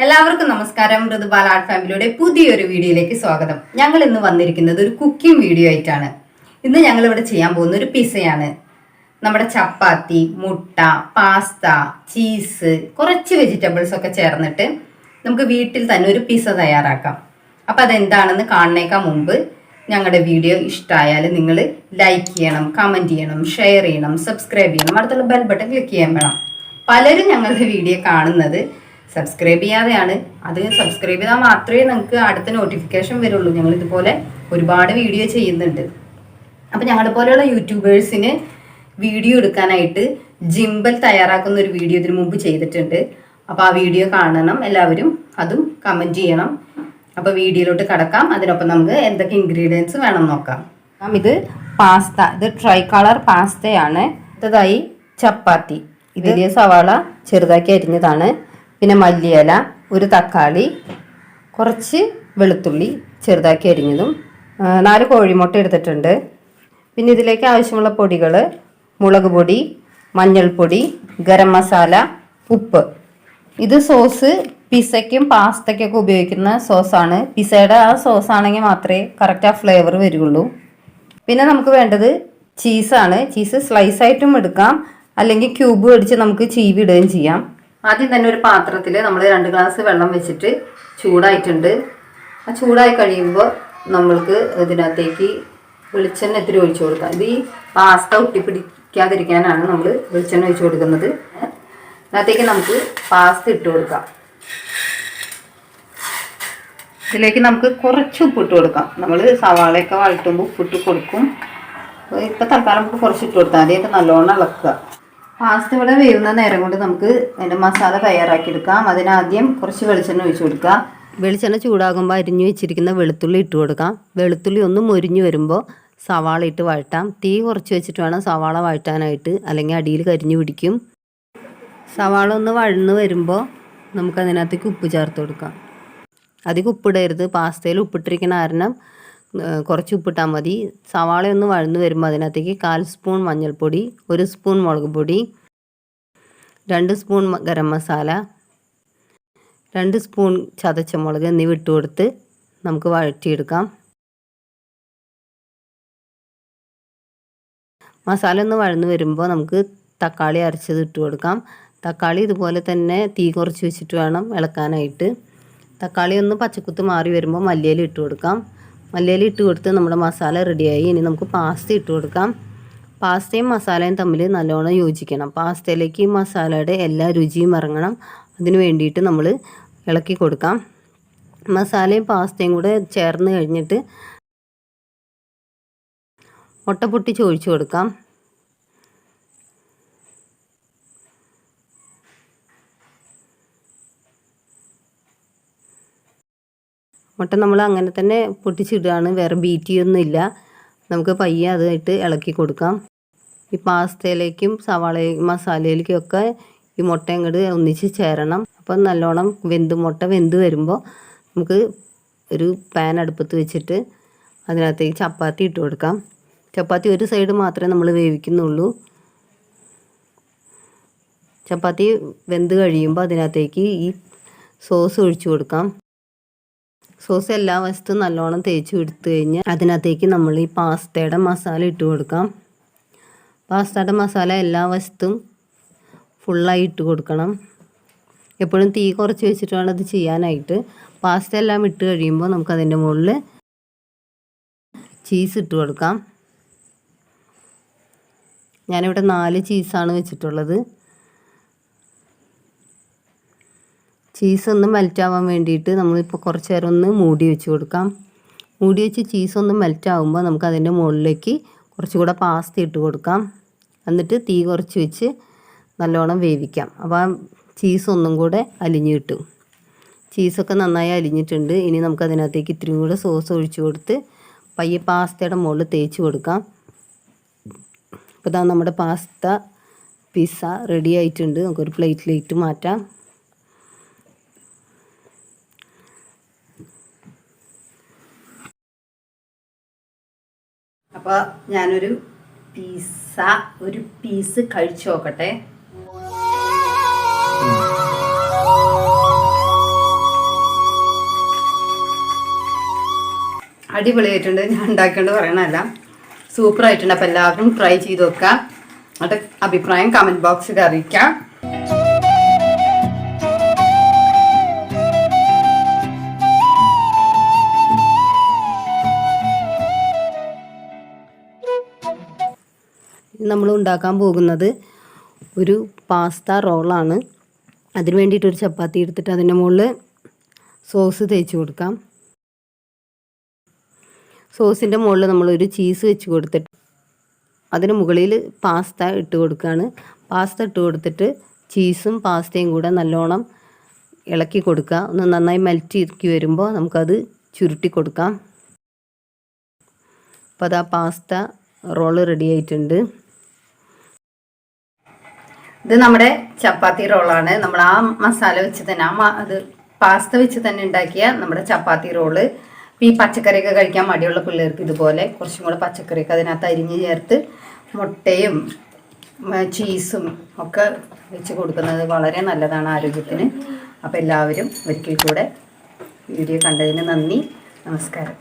എല്ലാവർക്കും നമസ്കാരം. മൃദുബാല ആർട്ട് ഫാമിലിയുടെ പുതിയൊരു വീഡിയോയിലേക്ക് സ്വാഗതം. ഞങ്ങൾ ഇന്ന് വന്നിരിക്കുന്നത് ഒരു കുക്കിംഗ് വീഡിയോ ആയിട്ടാണ്. ഇന്ന് ഞങ്ങൾ ഇവിടെ ചെയ്യാൻ പോകുന്ന ഒരു പിസയാണ്. നമ്മുടെ ചപ്പാത്തി, മുട്ട, പാസ്ത, ചീസ്, കുറച്ച് വെജിറ്റബിൾസ് ഒക്കെ ചേർന്നിട്ട് നമുക്ക് വീട്ടിൽ തന്നെ ഒരു പിസ തയ്യാറാക്കാം. അപ്പം അതെന്താണെന്ന് കാണുന്നേക്കാൾ മുമ്പ് ഞങ്ങളുടെ വീഡിയോ ഇഷ്ടമായാൽ നിങ്ങൾ ലൈക്ക് ചെയ്യണം, കമൻറ്റ് ചെയ്യണം, ഷെയർ ചെയ്യണം, സബ്സ്ക്രൈബ് ചെയ്യണം, അടുത്തുള്ള ബെൽ ബട്ടൺ ക്ലിക്ക് ചെയ്യാൻ വേണം. പലരും ഞങ്ങളുടെ വീഡിയോ കാണുന്നത് സബ്സ്ക്രൈബ് ചെയ്യാതെയാണ്. അത് സബ്സ്ക്രൈബ് ചെയ്താൽ മാത്രമേ നിങ്ങൾക്ക് അടുത്ത നോട്ടിഫിക്കേഷൻ വരുള്ളൂ. ഞങ്ങൾ ഇതുപോലെ ഒരുപാട് വീഡിയോ ചെയ്യുന്നുണ്ട്. അപ്പം ഞങ്ങളെ പോലെയുള്ള യൂട്യൂബേഴ്സിന് വീഡിയോ എടുക്കാനായിട്ട് ജിംബൽ തയ്യാറാക്കുന്ന ഒരു വീഡിയോ ഇതിനു മുമ്പ് ചെയ്തിട്ടുണ്ട്. അപ്പോൾ ആ വീഡിയോ കാണണം എല്ലാവരും, അതും കമൻറ്റ് ചെയ്യണം. അപ്പോൾ വീഡിയോയിലോട്ട് കടക്കാം. അതിനൊപ്പം നമുക്ക് എന്തൊക്കെ ഇൻഗ്രീഡിയൻസ് വേണം നോക്കാം. ഇത് പാസ്ത, ഇത് ട്രൈ കളർ പാസ്തയാണ്. അടുത്തതായി ചപ്പാത്തി, വലിയ സവാള ചെറുതാക്കി അരിഞ്ഞതാണ്, പിന്നെ മല്ലിയില, ഒരു തക്കാളി, കുറച്ച് വെളുത്തുള്ളി ചെറുതാക്കി അരിഞ്ഞതും, 4 കോഴിമുട്ട എടുത്തിട്ടുണ്ട്. പിന്നെ ഇതിലേക്ക് ആവശ്യമുള്ള പൊടികൾ: മുളക് പൊടി, മഞ്ഞൾപ്പൊടി, ഗരം മസാല, ഉപ്പ്. ഇത് സോസ് പിസയ്ക്കും പാസ്തയ്ക്കൊക്കെ ഉപയോഗിക്കുന്ന സോസാണ്. പിസയുടെ ആ സോസ് ആണെങ്കിൽ മാത്രമേ കറക്റ്റ് ആ ഫ്ലേവർ വരുള്ളൂ. പിന്നെ നമുക്ക് വേണ്ടത് ചീസാണ്. ചീസ് സ്ലൈസ് ആയിട്ടും എടുക്കാം, അല്ലെങ്കിൽ ക്യൂബ് മേടിച്ച് നമുക്ക് ചീവി ഇടുകയും ചെയ്യാം. ആദ്യം തന്നെ ഒരു പാത്രത്തിൽ നമ്മൾ 2 ഗ്ലാസ് വെള്ളം വെച്ചിട്ട് ചൂടായിട്ടുണ്ട്. ആ ചൂടായി കഴിയുമ്പോൾ നമ്മൾക്ക് ഇതിനകത്തേക്ക് വെളിച്ചെണ്ണ ഇത്തിരി ഒഴിച്ചു കൊടുക്കാം. ഇത് ഈ പാസ്ത ഒട്ടിപ്പിടിക്കാതിരിക്കാനാണ് നമ്മൾ വെളിച്ചെണ്ണ ഒഴിച്ചു കൊടുക്കുന്നത്. അതിനകത്തേക്ക് നമുക്ക് പാസ്ത ഇട്ട് കൊടുക്കാം. ഇതിലേക്ക് നമുക്ക് കുറച്ച് ഉപ്പിട്ട് കൊടുക്കാം. നമ്മൾ സവാളയൊക്കെ വഴറ്റുമ്പോൾ ഉപ്പിട്ട് കൊടുക്കും. ഇപ്പം തൽക്കാലം നമുക്ക് കുറച്ച് ഇട്ട് കൊടുത്താൽ മതി. അത് നല്ലോണം ഇളക്കുക. പാസ്ത ഇവിടെ വേവുന്ന നേരം കൊണ്ട് നമുക്ക് അതിൻ്റെ മസാല തയ്യാറാക്കിയെടുക്കാം. അതിനാദ്യം കുറച്ച് വെളിച്ചെണ്ണ ഒഴിച്ചു കൊടുക്കുക. വെളിച്ചെണ്ണ ചൂടാകുമ്പോൾ അരിഞ്ഞു വെച്ചിരിക്കുന്ന വെളുത്തുള്ളി ഇട്ട് കൊടുക്കാം. വെളുത്തുള്ളി ഒന്ന് മൊരിഞ്ഞു വരുമ്പോൾ സവാള ഇട്ട് വഴറ്റാം. തീ കുറച്ച് വെച്ചിട്ട് വേണം സവാള വഴറ്റാനായിട്ട്, അല്ലെങ്കിൽ അടിയിൽ കരിഞ്ഞു പിടിക്കും. സവാള ഒന്ന് വഴന്ന് വരുമ്പോൾ നമുക്കതിനകത്തേക്ക് ഉപ്പ് ചേർത്ത് കൊടുക്കാം. അധികം ഉപ്പിടരുത്, പാസ്തയിൽ ഉപ്പിട്ടിരിക്കുന്ന കാരണം കുറച്ച് ഉപ്പിട്ടാൽ മതി. സവാള ഒന്ന് വഴന്ന് വരുമ്പോൾ അതിനകത്തേക്ക് 1/4 സ്പൂൺ മഞ്ഞൾപ്പൊടി, 1 സ്പൂൺ മുളക് പൊടി, 2 സ്പൂൺ ഗരം മസാല, 2 സ്പൂൺ ചതച്ച മുളക് എന്നിവ ഇട്ട് കൊടുത്ത് നമുക്ക് വഴറ്റിയെടുക്കാം. മസാല ഒന്ന് വഴന്ന് വരുമ്പോൾ നമുക്ക് തക്കാളി അരച്ചത് ഇട്ട് കൊടുക്കാം. തക്കാളി ഇതുപോലെ തന്നെ തീ കുറച്ച് വെച്ചിട്ട് വേണം ഇളക്കാനായിട്ട്. തക്കാളി ഒന്ന് പച്ചക്കുത്ത് മാറി വരുമ്പോൾ മല്ലിയില ഇട്ട് കൊടുക്കാം. മല്ലിയില ഇട്ട് കൊടുത്ത് നമ്മുടെ മസാല റെഡിയായി. ഇനി നമുക്ക് പാസ്ത ഇട്ട് കൊടുക്കാം. പാസ്തയും മസാലയും തമ്മിൽ നല്ലോണം യോജിക്കണം. പാസ്തയിലേക്ക് ഈ മസാലയുടെ എല്ലാ രുചിയും ഇറങ്ങണം. അതിന് വേണ്ടിയിട്ട് നമ്മൾ ഇളക്കി കൊടുക്കാം. മസാലയും പാസ്തയും കൂടെ ചേർന്ന് കഴിഞ്ഞിട്ട് മുട്ട പൊട്ടിച്ച് ഒഴിച്ചു കൊടുക്കാം. മുട്ട നമ്മൾ അങ്ങനെ തന്നെ പൊട്ടിച്ചിടുകയാണ്, വേറെ ബീറ്റ് ചെയ്യൊന്നുമില്ല. നമുക്ക് പയ്യെ അതായിട്ട് ഇളക്കി കൊടുക്കാം. ഈ പാസ്തയിലേക്കും മസാലയിലേക്കും ഒക്കെ ഈ മുട്ട അങ്ങോട്ട് ഒന്നിച്ച് ചേരണം. അപ്പം നല്ലോണം മുട്ട വെന്ത് വരുമ്പോൾ നമുക്ക് ഒരു പാൻ അടുപ്പത്ത് വെച്ചിട്ട് അതിനകത്തേക്ക് ചപ്പാത്തി ഇട്ട് കൊടുക്കാം. ചപ്പാത്തി ഒരു സൈഡ് മാത്രമേ നമ്മൾ വേവിക്കുന്നുള്ളൂ. ചപ്പാത്തി വെന്ത് കഴിയുമ്പോൾ അതിനകത്തേക്ക് ഈ സോസ് ഒഴിച്ചു കൊടുക്കാം. സോസ് എല്ലാ വശത്തും നല്ലോണം തേച്ച് എടുത്തു കഴിഞ്ഞ് അതിനകത്തേക്ക് നമ്മൾ ഈ പാസ്തയുടെ മസാല ഇട്ട് കൊടുക്കാം. പാസ്തയുടെ മസാല എല്ലാ വശത്തും ഫുള്ളായി ഇട്ട് കൊടുക്കണം. എപ്പോഴും തീ കുറച്ച് വെച്ചിട്ട് വേണം അത് ചെയ്യാനായിട്ട്. പാസ്ത എല്ലാം ഇട്ട് കഴിയുമ്പോൾ നമുക്കതിൻ്റെ മുകളിൽ ചീസ് ഇട്ട് കൊടുക്കാം. ഞാനിവിടെ 4 ചീസാണ് വെച്ചിട്ടുള്ളത്. ചീസ് ഒന്ന് മെൽറ്റ് ആവാൻ വേണ്ടിയിട്ട് നമ്മളിപ്പോൾ കുറച്ച് നേരം ഒന്ന് മൂടി വെച്ച് കൊടുക്കാം. മൂടി വെച്ച് ചീസ് ഒന്ന് മെൽറ്റ് ആകുമ്പോൾ നമുക്ക് അതിൻ്റെ മുകളിലേക്ക് കുറച്ചുകൂടെ പാസ്ത ഇട്ട് കൊടുക്കാം. എന്നിട്ട് തീ കുറച്ച് വെച്ച് നല്ലോണം വേവിക്കാം. അപ്പോൾ ആ ചീസ് ഒന്നും കൂടെ അലിഞ്ഞ് കിട്ടും. ചീസൊക്കെ നന്നായി അലിഞ്ഞിട്ടുണ്ട്. ഇനി നമുക്ക് അതിനകത്തേക്ക് ഇത്തിരിയും കൂടെ സോസ് ഒഴിച്ച് കൊടുത്ത് പയ്യെ പാസ്തയുടെ മുകളിൽ തേച്ച് കൊടുക്കാം. അപ്പോൾ ഇതാ നമ്മുടെ പാസ്ത പിസ്സ റെഡി ആയിട്ടുണ്ട്. നമുക്കൊരു പ്ലേറ്റിലേക്ക് മാറ്റാം. അപ്പോൾ ഞാനൊരു പീസ് കഴിച്ചു നോക്കട്ടെ. അടിപൊളിയായിട്ടുണ്ട്. ഞാൻ ഉണ്ടാക്കിയോണ്ട് പറയണതല്ല, സൂപ്പറായിട്ടുണ്ട്. അപ്പോൾ എല്ലാവരും ട്രൈ ചെയ്ത് നോക്കുക. എന്നിട്ട് അഭിപ്രായം കമൻറ്റ് ബോക്സിൽ അറിയിക്കാം. നമ്മൾ ഉണ്ടാക്കാൻ പോകുന്നത് ഒരു പാസ്ത റോളാണ്. അതിന് വേണ്ടിയിട്ട് ഒരു ചപ്പാത്തി എടുത്തിട്ട് അതിൻ്റെ മുകളിൽ സോസ് തേച്ച് കൊടുക്കാം. സോസിൻ്റെ മുകളിൽ നമ്മളൊരു ചീസ് വെച്ച് കൊടുത്തിട്ട് അതിന് മുകളിൽ പാസ്ത ഇട്ട് കൊടുക്കുകയാണ്. പാസ്ത ഇട്ട് കൊടുത്തിട്ട് ചീസും പാസ്തയും കൂടെ നല്ലോണം ഇളക്കി കൊടുക്കുക. ഒന്ന് നന്നായി മെൽറ്റ് ഇറക്കി വരുമ്പോൾ നമുക്കത് ചുരുട്ടി കൊടുക്കാം. അപ്പോൾ അത് ആ പാസ്ത റോള് റെഡി ആയിട്ടുണ്ട്. ഇത് നമ്മുടെ ചപ്പാത്തി റോളാണ്. നമ്മൾ ആ മസാല വെച്ച് തന്നെ അത് പാസ്ത വെച്ച് തന്നെ ഉണ്ടാക്കിയ നമ്മുടെ ചപ്പാത്തി റോള്. ഈ പച്ചക്കറിയൊക്കെ കഴിക്കാൻ മടിയുള്ള പിള്ളേർക്ക് ഇതുപോലെ കുറച്ചും കൂടെ പച്ചക്കറിയൊക്കെ അതിനകത്ത് അരിഞ്ഞ് ചേർത്ത് മുട്ടയും ചീസും ഒക്കെ വെച്ച് കൊടുക്കുന്നത് വളരെ നല്ലതാണ് ആരോഗ്യത്തിന്. അപ്പോൾ എല്ലാവരും ഒരിക്കൽ കൂടെ വീഡിയോ കണ്ടതിന് നന്ദി. നമസ്കാരം.